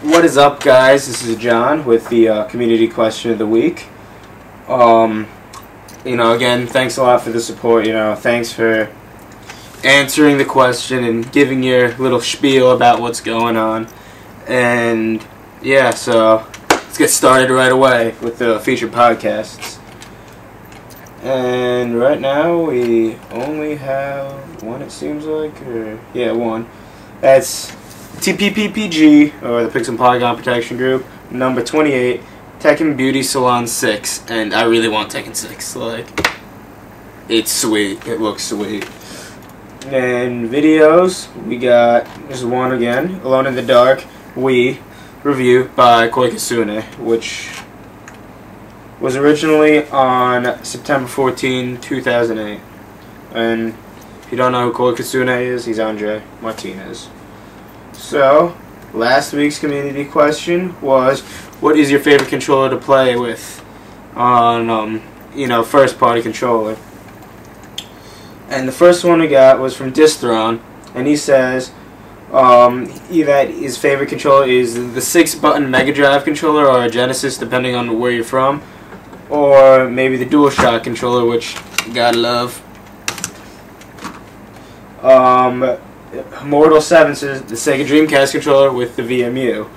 What is up, guys? This is John with the community question of the week. Again, thanks a lot for the support. Thanks for answering the question and giving your little spiel about what's going on. And yeah, so let's get started right away with the featured podcasts. And right now we only have one, it seems like, one. That's TPPPG, or the Pixel Polygon Protection Group, number 28, Tekken Beauty Salon 6, and I really want Tekken 6, it's sweet, it looks sweet. And videos, we got, this one again, Alone in the Dark, Wii, review by Koi Kasune, which was originally on September 14, 2008. And if you don't know who Koi Kasune is, he's Andre Martinez. So, last week's community question was, what is your favorite controller to play with on, first-party controller? And the first one we got was from Distron, and he says that his favorite controller is the 6-button Mega Drive controller or a Genesis, depending on where you're from, or maybe the DualShock controller, which you gotta love. Mortal 7 says the Sega Dreamcast controller with the VMU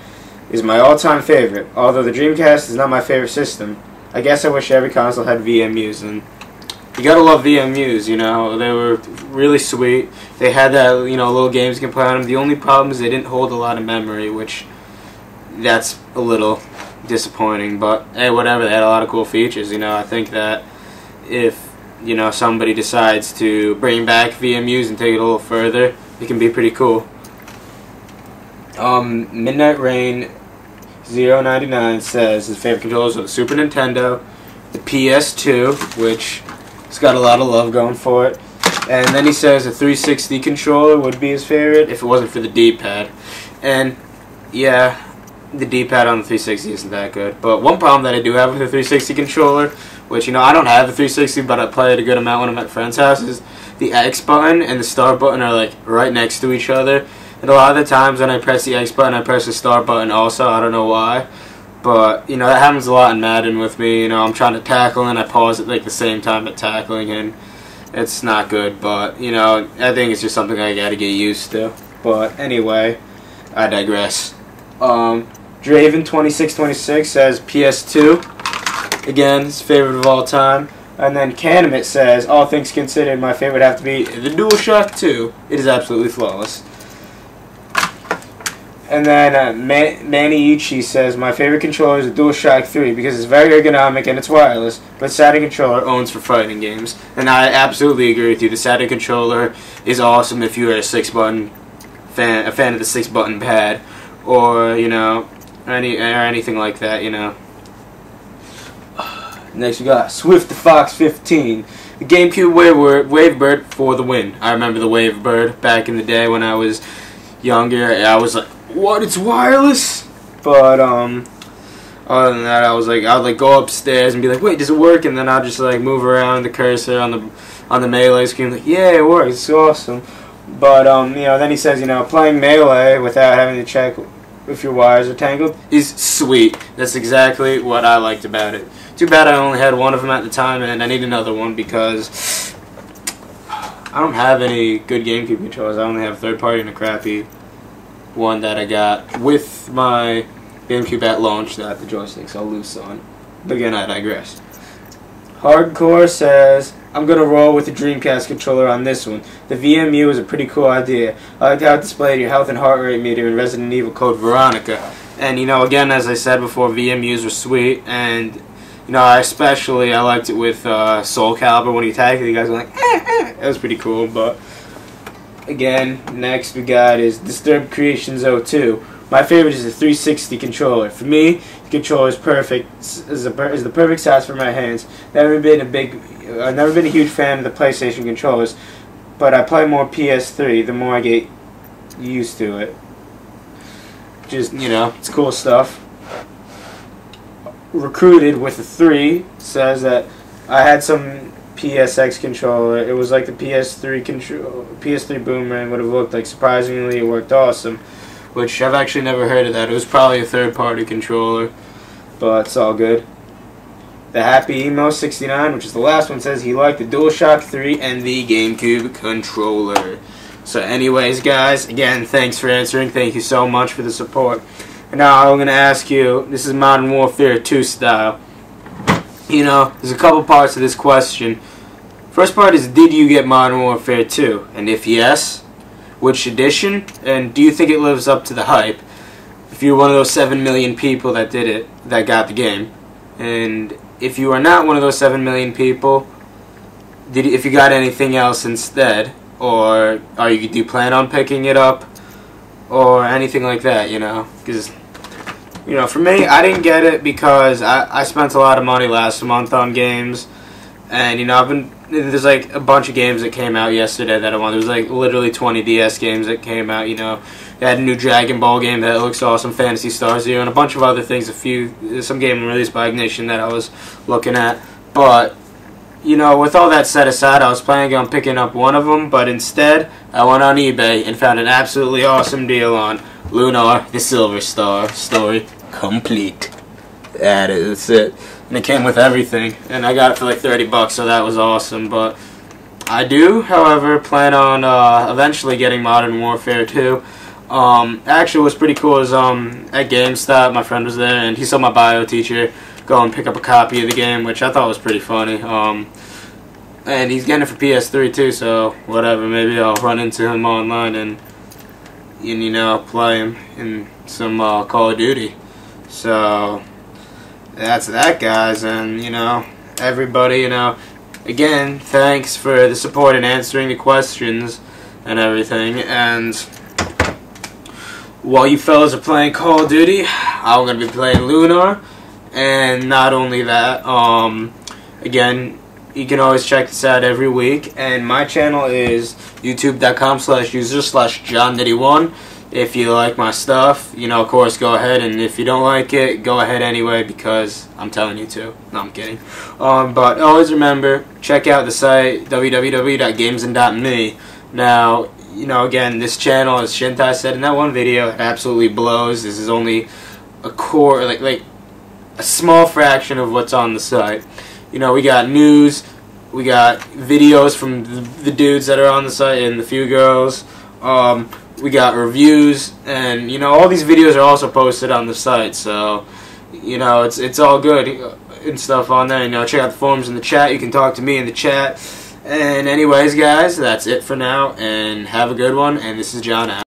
is my all-time favorite, although the Dreamcast is not my favorite system. I guess I wish every console had VMUs, and you gotta love VMUs, they were really sweet. They had that, little games you can play on them. The only problem is they didn't hold a lot of memory, which, that's a little disappointing, but hey, whatever, they had a lot of cool features. I think that if somebody decides to bring back VMUs and take it a little further, it can be pretty cool. Midnight Rain 099 says his favorite controllers are the Super Nintendo, the PS2, which has got a lot of love going for it, and then he says the 360 controller would be his favorite if it wasn't for the D-pad. And yeah, the D-pad on the 360 isn't that good. But one problem that I do have with the 360 controller, which, I don't have the 360, but I play it a good amount when I'm at friends' houses, the X button and the start button are, right next to each other. And a lot of the times when I press the X button, I press the start button also. I don't know why. But, that happens a lot in Madden with me. I'm trying to tackle and I pause at, the same time at tackling, and it's not good. But, I think it's just something I gotta get used to. But, anyway, I digress. Draven2626 says PS2. Again, his favorite of all time. And then Canamit says, all things considered, my favorite would have to be the DualShock 2. It is absolutely flawless. And then Maniichi says, my favorite controller is the DualShock 3 because it's very ergonomic and it's wireless, but Saturn controller owns for fighting games. And I absolutely agree with you. The Saturn controller is awesome if you're a 6-button fan, a fan of the 6-button pad, or anything like that. Next we got Swift the Fox 15. The GameCube Wavebird for the win. I remember the Wavebird back in the day when I was younger. I was like, what? It's wireless? But other than that, I would go upstairs and be like, wait, does it work? And then I'll just move around the cursor on the Melee screen, yeah, it works. It's awesome. But then he says, playing Melee without having to check if your wires are tangled is sweet. That's exactly what I liked about it. Too bad I only had one of them at the time, and I need another one because I don't have any good GameCube controllers. I only have third-party and a crappy one that I got with my GameCube at launch that the joysticks all loose on. But again, I digress. Hardcore says, I'm going to roll with the Dreamcast controller on this one. The VMU is a pretty cool idea. I like how it displayed your health and heart rate meter in Resident Evil Code Veronica. And, again, as I said before, VMUs were sweet, and I liked it with Soul Calibur when you attacked it. You guys were like, That was pretty cool. But again, next we got is Disturbed Creations 02. My favorite is the 360 controller. For me, the controller is perfect. Is the perfect size for my hands. I've never been a huge fan of the PlayStation controllers, but I play more PS3 the more I get used to it. Just it's cool stuff. Recruited with a 3 says that I had some PSX controller. It was like the PS3 Boomerang would have looked like. Surprisingly, it worked awesome. which I've actually never heard of that. It was probably a third-party controller, but it's all good. The Happy Emo 69, which is the last one, says he liked the DualShock 3 and the GameCube controller. So anyways, guys, again, thanks for answering. Thank you so much for the support. And now I'm going to ask you, this is Modern Warfare 2 style. You know, there's a couple parts to this question. First part is, did you get Modern Warfare 2? And if yes, which edition? And do you think it lives up to the hype? If you're one of those 7 million people that did it, that got the game. And if you are not one of those 7 million people, if you got anything else instead, or do you plan on picking it up, or anything like that, you know? Because, you know, for me, I didn't get it because I spent a lot of money last month on games, and, you know, there's like a bunch of games that came out yesterday that I wanted. There's like literally 20 DS games that came out, you know. They had a new Dragon Ball game that looks awesome, Phantasy Star Zero, and a bunch of other things, some game released by Ignition that I was looking at. But, you know, with all that set aside, I was planning on picking up one of them, but instead, I went on eBay and found an absolutely awesome deal on Lunar, the Silver Star story complete. That is it. And it came with everything, and I got it for like 30 bucks, so that was awesome. But I do, however, plan on eventually getting Modern Warfare 2. Actually, what's pretty cool is at GameStop, my friend was there, and he saw my bio teacher go and pick up a copy of the game, which I thought was pretty funny. And he's getting it for PS3 too, so whatever. Maybe I'll run into him online and you know, play him in some Call of Duty. So that's that, guys, and you know, everybody, you know, again, thanks for the support and answering the questions and everything. And while you fellas are playing Call of Duty, I'm gonna be playing Lunar. And not only that, again, you can always check this out every week. And my channel is youtube.com/user/JohnNitty1. If you like my stuff, you know, of course, go ahead. And if you don't like it, go ahead anyway, because I'm telling you to. No, I'm kidding. But always remember, check out the site, www.gamesn.me. Now, you know, again, this channel, as Shintai said in that one video, it absolutely blows. This is only a core, like a small fraction of what's on the site. You know, we got news, we got videos from the dudes that are on the site and the few girls. We got reviews, and you know, all these videos are also posted on the site. So, you know, it's all good and stuff on there. You know, check out the forums in the chat. You can talk to me in the chat. And anyways, guys, that's it for now, and have a good one. And this is John out.